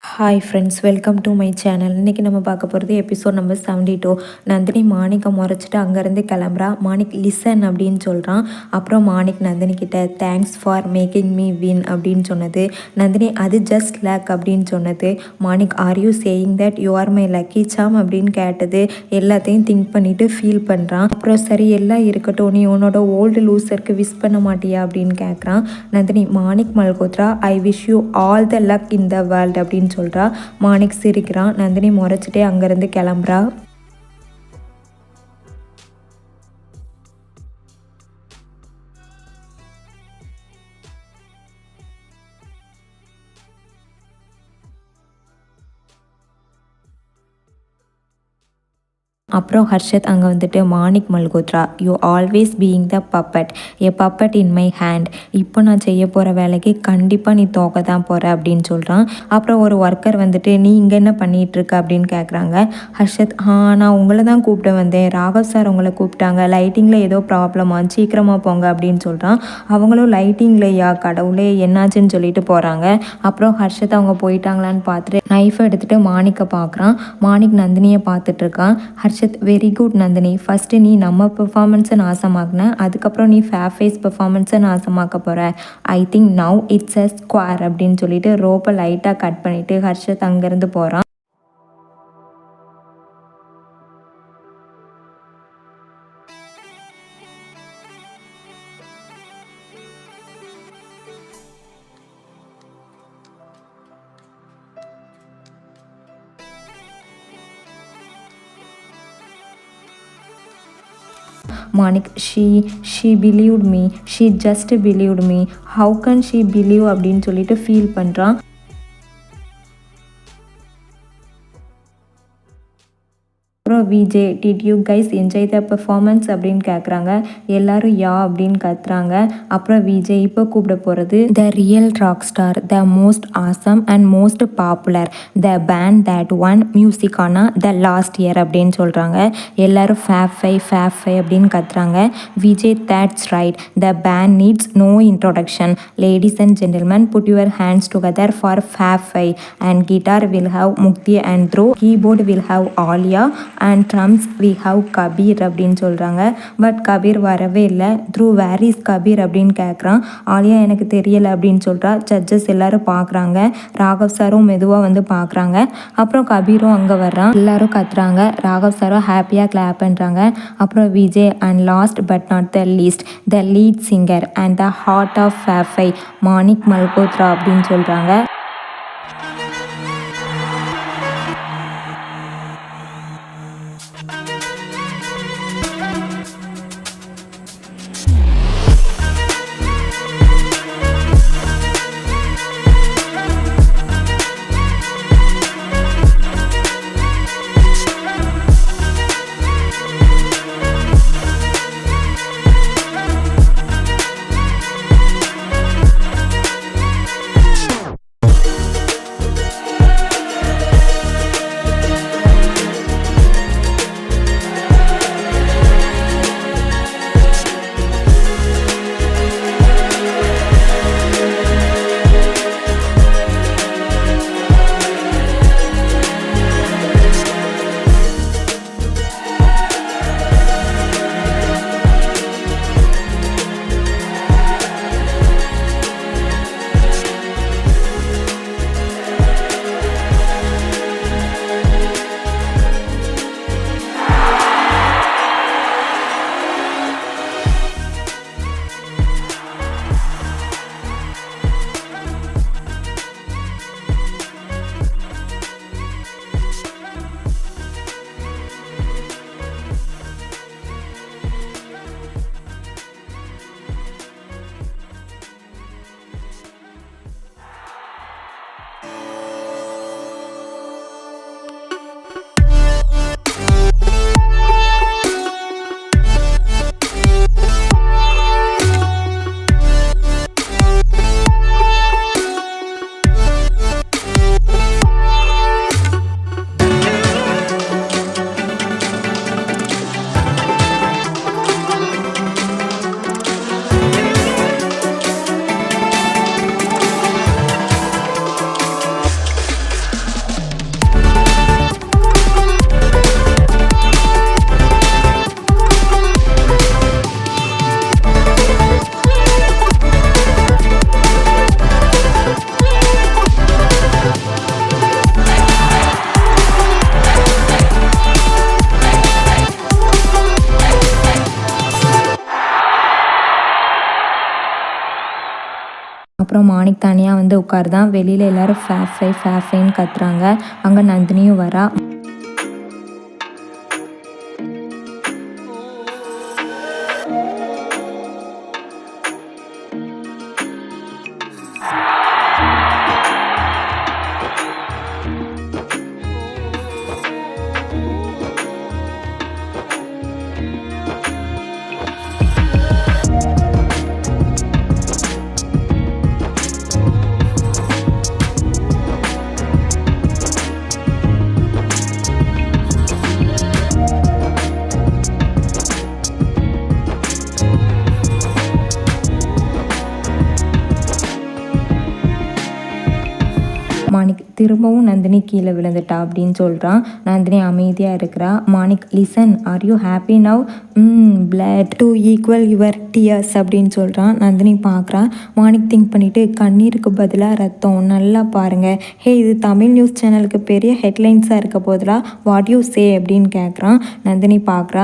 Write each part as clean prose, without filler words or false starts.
Hi friends, welcome to my channel. இன்றைக்கி நம்ம பார்க்க போகிறது எபிசோட் நம்பர் 72. நந்தினி மாணிக்கை முறைச்சிட்டு அங்கேருந்து கிளம்புறா. மாணிக் லிசன் அப்படின்னு சொல்கிறான். அப்புறம் மாணிக் நந்தினி கிட்ட thanks for making me win அப்படின்னு சொன்னது. நந்தினி அது ஜஸ்ட் லக் அப்படின்னு சொன்னது. Manik are you saying that you are my lucky charm அப்படின்னு கேட்டது. எல்லாத்தையும் திங்க் பண்ணிவிட்டு ஃபீல் பண்ணுறான். அப்புறம் சரி எல்லாம் இருக்கட்டும், நீ உன்னோட ஓல்டு லூசருக்கு விஷ் பண்ண மாட்டியா அப்படின்னு கேட்குறான். Nandini Manik Malhotra, I wish you all the luck in the world அப்படின்னு சொல்கிறா. மாணிக் சிரிக்கிறான். நந்தினி முறைச்சிட்டே அங்கேருந்து கிளம்புறா. அப்புறம் ஹர்ஷத் அங்கே வந்துட்டு Manik Malhotra, you always being the puppet, A puppet in my hand. இப்போ நான் செய்ய போகிற வேலைக்கு கண்டிப்பாக நீ தோக்க தான் போகிற அப்படின்னு சொல்கிறான். அப்புறம் ஒரு ஒர்க்கர் வந்துட்டு நீ இங்கே என்ன பண்ணிகிட்ருக்க அப்படின்னு கேட்குறாங்க. ஹர்ஷத், நான் உங்களை தான் கூப்பிட்டு வந்தேன், ராகவ் சார் உங்களை கூப்பிட்டாங்க, லைட்டிங்கில் ஏதோ ப்ராப்ளமா, சீக்கிரமாக போங்க அப்படின்னு சொல்கிறான். அவங்களும் லைட்டிங்லையா, கடவுளே என்னாச்சுன்னு சொல்லிட்டு போகிறாங்க. அப்புறம் ஹர்ஷத் அவங்க போயிட்டாங்களான்னு பார்த்துட்டு நைஃபை எடுத்துகிட்டு மாணிக்கை பார்க்குறான். மாணிக் நந்தினியை பார்த்துட்ருக்கான். Harshad, very good Nandini, first நீ நம்ம பெர்ஃபார்மன்ஸை நாசமாக்குன, அதுக்கப்புறம் நீ ஃபேஸ் பெர்ஃபார்மன்ஸை நாசமாக்க போகிற. I think now it's a square அப்படின்னு சொல்லிட்டு ரோப்பை லைட்டாக கட் பண்ணிவிட்டு ஹர்ஷத் அங்கேருந்து போகிறான். Manik, she believed me, she just believed me, how can she believe அப்படின்னு சொல்லிட்டு ஃபீல் பண்ணுறான். அப்புறம் Vijay, did you guys enjoy the performance அப்படின்னு கேட்குறாங்க. எல்லாரும் யா அப்படின்னு கத்துறாங்க. அப்புறம் விஜய் இப்போ கூப்பிட போகிறது the real rock star, the most awesome and most popular, the band that won Musicana the last year அப்படின்னு சொல்கிறாங்க. எல்லாரும் ஃபேப் ஃபை அப்படின்னு கத்துறாங்க. Vijay, that's right, the band needs no introduction, ladies and gentlemen put your hands together for Fab Fi, and guitar will have Mukti and throw, keyboard will have Alia, and drums we have Kabir அப்படின்னு சொல்கிறாங்க. But Kabir வரவே இல்லை. Through where is Kabir அப்படின்னு கேட்குறான். ஆலியா எனக்கு தெரியலை அப்படின்னு சொல்கிறா. ஜட்ஜஸ் எல்லாரும் பார்க்குறாங்க. ராகவ் சாரும் மெதுவாக வந்து பார்க்குறாங்க. அப்புறம் கபீரும் அங்கே வர்றான். எல்லாரும் கத்துறாங்க. ராகவ் சாரும் ஹாப்பியாக கிளாப் பண்ணுறாங்க. அப்புறம் Vijay, and last but not the least, the lead singer and the heart of Fab Fi, Manik Malhotra அப்படின்னு சொல்கிறாங்க. அப்புறம் மாணிக் தனியாக வந்து உட்காருதான். வெளியில் எல்லாரும் ஃபேஃபை ஃபேஃபைன்னு கத்துறாங்க. அங்கே நந்தினியும் வரா. மாணிக் திரும்பவும் நந்தினி கீழே விழுந்துட்டா அப்படின்னு சொல்கிறான். நந்தினி அமைதியாக இருக்கிறா. Manik listen, are you happy now? Blood to equal your tears அப்படின்னு சொல்கிறான். நந்தினி பார்க்குறா. மாணிக் திங்க் பண்ணிவிட்டு கண்ணீருக்கு பதிலாக ரத்தம், நல்லா பாருங்கள், ஹே இது தமிழ் நியூஸ் சேனலுக்கு பெரிய ஹெட்லைன்ஸாக இருக்க போதில் வாட் யூ சே அப்படின்னு கேட்குறான். நந்தினி பார்க்குறா.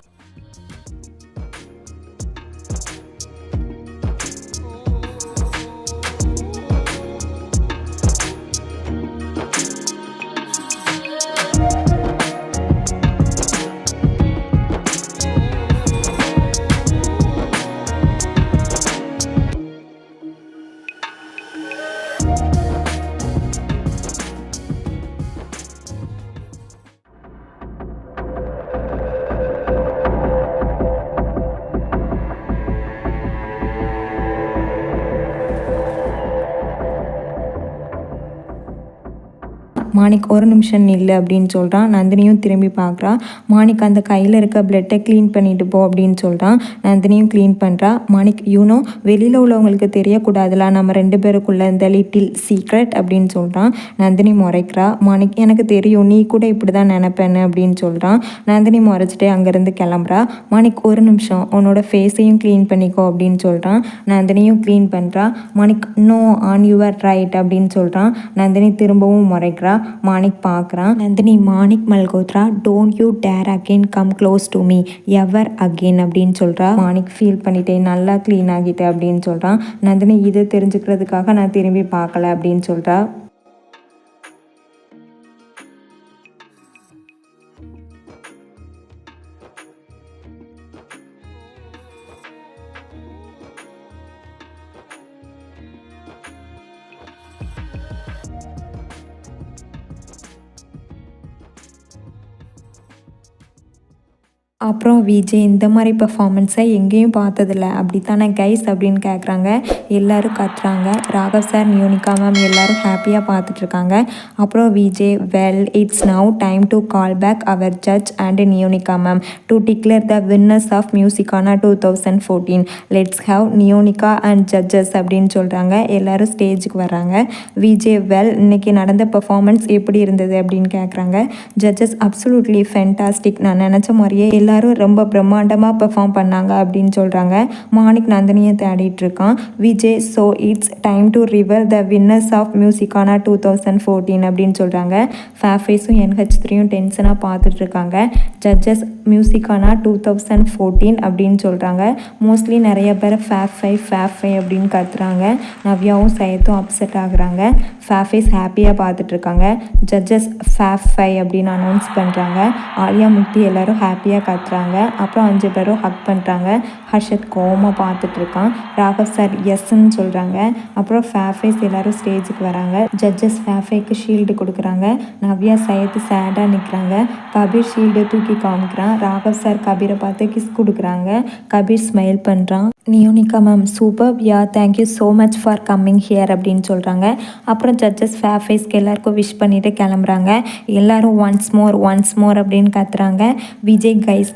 மாணிக் ஒரு நிமிஷம் நில்லு அப்படின்னு சொல்கிறான். நந்தினியும் திரும்பி பார்க்குறா. மாணிக் அந்த கையில் இருக்க பிளட்டை க்ளீன் பண்ணிட்டு போ அப்படின்னு சொல்கிறான். நந்தினியும் க்ளீன் பண்ணுறா. மாணிக் யூனோ வெளியில் உள்ளவங்களுக்கு தெரியக்கூடாதுல நம்ம 2 பேருக்குள்ள இந்த லிட்டில் சீக்ரெட் அப்படின்னு சொல்கிறான். நந்தினி முறைக்கிறா. மாணிக் எனக்கு தெரியும், நீ கூட இப்படி தான் நினைப்பேன்னு அப்படின்னு சொல்கிறான். நந்தினி முறைச்சிட்டே அங்கேருந்து கிளம்புறா. மாணிக் ஒரு நிமிஷம் உன்னோட ஃபேஸையும் க்ளீன் பண்ணிக்கோ அப்படின்னு சொல்கிறான். நந்தினியும் க்ளீன் பண்ணுறா. Manik no on your right அப்படின்னு சொல்கிறான். நந்தினி திரும்பவும் முறைக்கிறா. மாணிக் பார்க்குறான். Nandini, Manik Malhotra, don't you dare again come close to me ever again அப்படின்னு சொல்கிறா. மாணிக் ஃபீல் பண்ணிட்டேன், நல்லா க்ளீன் ஆகிட்டேன் அப்படின்னு சொல்கிறான். நந்தினி இதை தெரிஞ்சுக்கிறதுக்காக நான் திரும்பி பார்க்கல அப்படின்னு சொல்கிறா. அப்புறம் விஜய் இந்த மாதிரி பெர்ஃபார்மன்ஸை எங்கேயும் பார்த்ததில்ல அப்படித்தானே கைஸ் அப்படின்னு கேட்குறாங்க. எல்லோரும் கத்துறாங்க. ராகவ் சார், நியோனிகா மேம் எல்லோரும் ஹாப்பியாக பார்த்துட்ருக்காங்க. அப்புறம் Vijay, well it's now time to call back our judge and Neonika ma'am to declare the winners of Musicana 2014. Let's have Neonika and judges அப்படின்னு சொல்கிறாங்க. எல்லோரும் ஸ்டேஜுக்கு வராங்க. விஜய், வெல் இன்னைக்கு நடந்த பெர்ஃபார்மன்ஸ் எப்படி இருந்தது அப்படின்னு கேட்குறாங்க. ஜட்ஜஸ் அப்சல்யூட்லி ஃபென்டாஸ்டிக், நான் நினச்ச மாதிரியே எல்லாரும் ரொம்ப பிரம்மாண்டமாக பெர்ஃபார்ம் பண்ணாங்க அப்படின்னு சொல்கிறாங்க. மாணிக் நந்தினியை தேடிட்டு இருக்கான். Vijay, so it's time to reveal the winners of Musicana 2014 அப்படின்னு சொல்கிறாங்க. ஃபேஃபேஸும் NH3யும் டென்ஷனாக பார்த்துட்ருக்காங்க. ஜட்ஜஸ் மியூசிக்கானா 2014 அப்படின்னு சொல்கிறாங்க. மோஸ்ட்லி நிறைய பேர் ஃபேஃபை அப்படின்னு கத்துறாங்க. நவ்யாவும் சையத்தும் அப்செட் ஆகுறாங்க. ஃபேஃபேஸ் ஹாப்பியாக பார்த்துட்ருக்காங்க. ஜட்ஜஸ் ஃபேஃபை அப்படின்னு அனௌன்ஸ் பண்ணுறாங்க. ஆலியா, முக்தி எல்லோரும் ஹாப்பியாக கத்துறாங்க. அப்புறம் 5 பேரும் ஹக் பண்ணுறாங்க. ஹர்ஷத் கோவமாக பார்த்துட்ருக்கான். ராகவ் சார் எஸ்ன்னு சொல்கிறாங்க. அப்புறம் ஃபேஃபேஸ் எல்லோரும் ஸ்டேஜுக்கு வராங்க. ஜட்ஜஸ் ஃபேஃபைக்கு ஷீல்டு கொடுக்குறாங்க. நவ்யா, சையத்து சேடாக நிற்கிறாங்க. கபீர் ஷீல்டை தூக்கி காமிக்கிறான். ராகவ் சார் கபீரை பார்த்து கிஸ் கொடுக்குறாங்க. கபீர் ஸ்மைல் பண்ணுறான். Neonika ma'am, super, yeah thank you so much for coming here அப்படின்னு சொல்கிறாங்க. அப்புறம் ஜட்ஜஸ் ஃபேஃபேஸ்க்கு எல்லாருக்கும் விஷ் பண்ணிவிட்டு கிளம்புறாங்க. எல்லோரும் ஒன்ஸ் மோர் அப்படின்னு கத்துறாங்க. விஜய், கைஸ்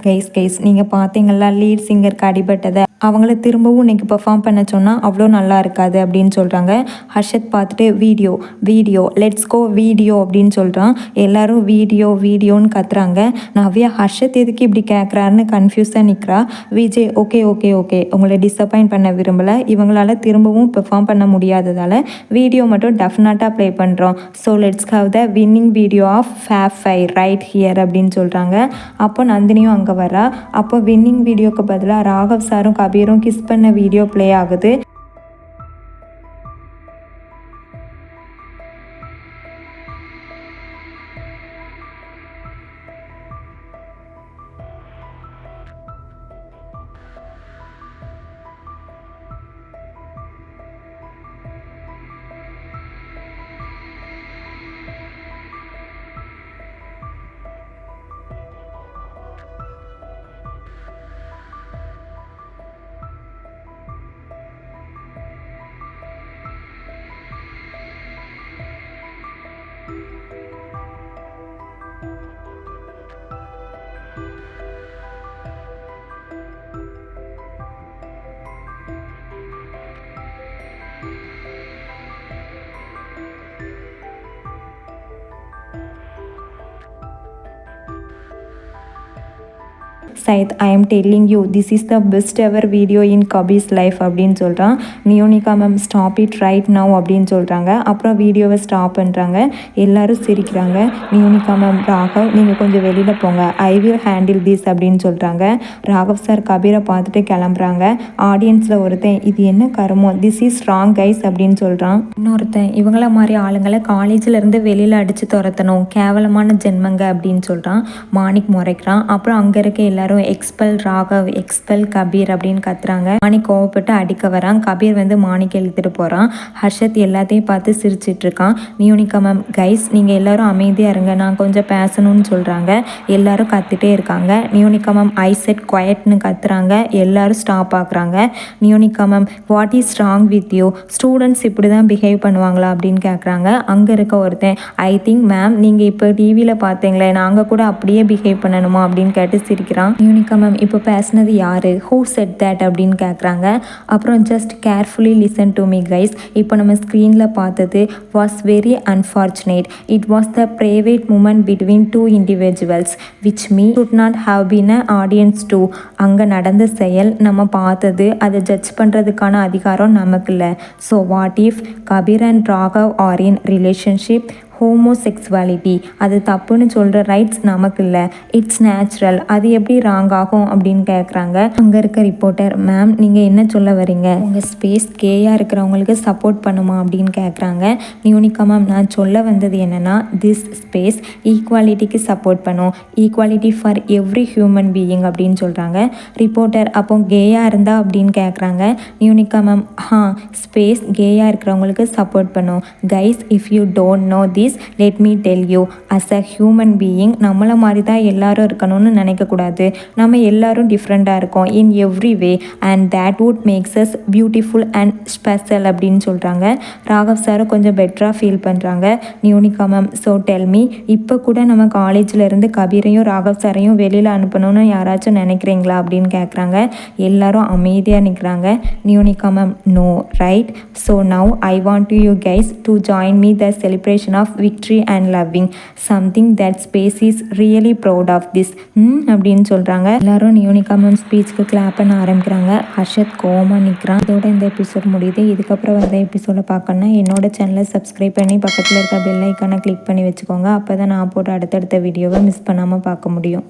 நீங்கள் பார்த்தீங்களா லீட் சிங்கருக்கு அடிபட்டதை, அவங்கள திரும்பவும் இன்னைக்கு பெர்ஃபார்ம் பண்ண சொன்னால் அவ்வளோ நல்லா இருக்காது அப்படின்னு சொல்கிறாங்க. ஹர்ஷத் பார்த்துட்டு வீடியோ லெட்ஸ் கோ வீடியோ அப்படின்னு சொல்கிறான். எல்லோரும் வீடியோன்னு கத்துறாங்க. நவ்யா, ஹர்ஷத் எதுக்கு இப்படி கேட்குறாருன்னு கன்ஃபியூஸாக நிற்கிறா. விஜய், ஓகே உங்களை டிசப்பாயிண்ட் பண்ண விரும்பலை, இவங்களால திரும்பவும் பெர்ஃபார்ம் பண்ண முடியாததால் வீடியோ மட்டும் டெஃபினட்டாக ப்ளே பண்ணுறோம். So let's have the winning video of Fab Fi right here அப்படின்னு சொல்கிறாங்க. அப்போ நந்தினியும் அங்கே வரா. அப்போ வின்னிங் வீடியோக்கு பதிலாக ராகவ் சாரும் கபீரும் கிஸ் பண்ண வீடியோ ப்ளே ஆகுது. சைத், I am telling you this is the best ever video in Kabir's life அப்படின்னு சொல்கிறான். Neonika ma'am stop it right now அப்படின்னு சொல்கிறாங்க. அப்புறம் வீடியோவை ஸ்டாப் பண்ணுறாங்க. எல்லாரும் சிரிக்கிறாங்க. நியோனிகா மேம், ராகவ் நீங்கள் கொஞ்சம் வெளியில் போங்க, ஐ வில் ஹேண்டில் திஸ் அப்படின்னு சொல்கிறாங்க. ராகவ் சார் கபீரை பார்த்துட்டு கிளம்புறாங்க. ஆடியன்ஸில் ஒருத்தன், இது என்ன கருமோ, திஸ் இஸ் ராங் கைஸ் அப்படின்னு சொல்கிறான். இன்னொருத்தன், இவங்கள மாதிரி ஆளுங்களை காலேஜில் இருந்து வெளியில் அடித்து துரத்தணும், கேவலமான ஜென்மங்க அப்படின்னு சொல்கிறான். மாணிக் முறைக்கிறான். அப்புறம் அங்கே இருக்க எல்லாரும் எக்ஸ்பெல் ராகவ், எக்ஸ்பெல் கபீர் அப்படின்னு கத்துறாங்க. மாணிக் கோவப்பட்டு அடிக்க வரான். கபீர் வந்து மாணிக் இழுத்துட்டு போகிறான். ஹர்ஷத் எல்லாத்தையும் பார்த்து சிரிச்சிட்டு இருக்கான். நியோனிகா மேம், கைஸ் நீங்கள் எல்லாரும் அமைதியாக இருங்க, நான் கொஞ்சம் பேசணும்னு சொல்கிறாங்க. எல்லாரும் கத்திட்டே இருக்காங்க. நியோனிகா மேம் ஐ செட் குவைட்னு கத்துறாங்க. எல்லாரும் ஸ்டாப் ஆக்குறாங்க. Neonika ma'am, what is wrong with you, students இப்படி தான் பிஹேவ் பண்ணுவாங்களா அப்படின்னு கேட்குறாங்க. அங்கே இருக்க ஒருத்தன், ஐ திங்க் மேம் நீங்கள் இப்போ டிவியில் பார்த்தீங்களே, நாங்கள் கூட அப்படியே பிஹேவ் பண்ணணுமா அப்படின்னு கேட்டு சிரிக்கிறான். நியோனிகா மேம், இப்போ பேசுனது யாரு, ஹூ செட் தேட் அப்படின்னு கேட்குறாங்க. அப்புறம் just carefully listen to me guys, இப்போ நம்ம ஸ்க்ரீனில் பார்த்தது was very unfortunate. It was the private moment between two individuals which me could not have been a audience too. அங்கே நடந்த செயல் நம்ம பார்த்தது, அதை ஜட்ஜ் பண்ணுறதுக்கான அதிகாரம் நமக்கு இல்லை. So what if Kabir and Raghav are in relationship, homosexuality அது தப்புன்னு சொல்கிற ரைட்ஸ் நமக்கு இல்லை, இட்ஸ் நேச்சுரல், அது எப்படி ராங் ஆகும் அப்படின்னு கேட்குறாங்க. அங்கே இருக்க ரிப்போர்ட்டர், மேம் நீங்கள் என்ன சொல்ல வரீங்க, உங்கள் ஸ்பேஸ் கேயாக இருக்கிறவங்களுக்கு சப்போர்ட் பண்ணுமா அப்படின்னு கேட்குறாங்க. நியோனிகா மேம், நான் சொல்ல வந்தது என்னென்னா, திஸ் ஸ்பேஸ் ஈக்குவாலிட்டிக்கு சப்போர்ட் பண்ணும், equality for every human being அப்படின்னு சொல்கிறாங்க. ரிப்போர்ட்டர், அப்போ கேயாக இருந்தா அப்படின்னு கேட்குறாங்க. நியோனிகா மேம், ஸ்பேஸ் கேயாக இருக்கிறவங்களுக்கு சப்போர்ட் பண்ணும். Guys, if you don't know this, let me tell you, as a human being நம்மளை மாதிரி தான் எல்லாரும் இருக்கணும்னு நினைக்கக்கூடாது. நம்ம எல்லாரும் டிஃப்ரெண்ட்டாக இருக்கோம் in every way and that would makes us beautiful and special அப்படின்னு சொல்கிறாங்க. ராகவ் சாரை கொஞ்சம் பெட்டராக ஃபீல் பண்ணுறாங்க. நியோனிகா மேம், ஸோ டெல் மீ, இப்போ கூட நம்ம காலேஜில் இருந்து கபீரையும் ராகவ் சாரையும் வெளியில் அனுப்பணும்னு யாராச்சும் நினைக்கிறீங்களா அப்படின்னு கேட்குறாங்க. எல்லாரும் அமைதியாக நிற்கிறாங்க. Neonika ma'am, no right, so now I want you guys to join me the celebration of victory and loving something that space is really proud of this அப்படின்னு சொல்கிறாங்க. எல்லாரும் நியோனிகா மேம் ஸ்பீச்சுக்கு கிளாப் பண்ண ஆரம்பிக்கிறாங்க. ஹர்ஷத் கோவமாக நிற்கிறான். இதோட இந்த எபிசோட் முடியுது. இதுக்கப்புறம் வர எபிசோட பார்க்கணுன்னா என்னோட சேனலை சப்ஸ்கிரைப் பண்ணி பக்கத்தில் இருக்க பெல் ஐக்கானை கிளிக் பண்ணி வச்சுக்கோங்க. அப்போ தான் நான் போட்டு அடுத்தடுத்த வீடியோவை மிஸ் பண்ணாமல் பார்க்க முடியும்.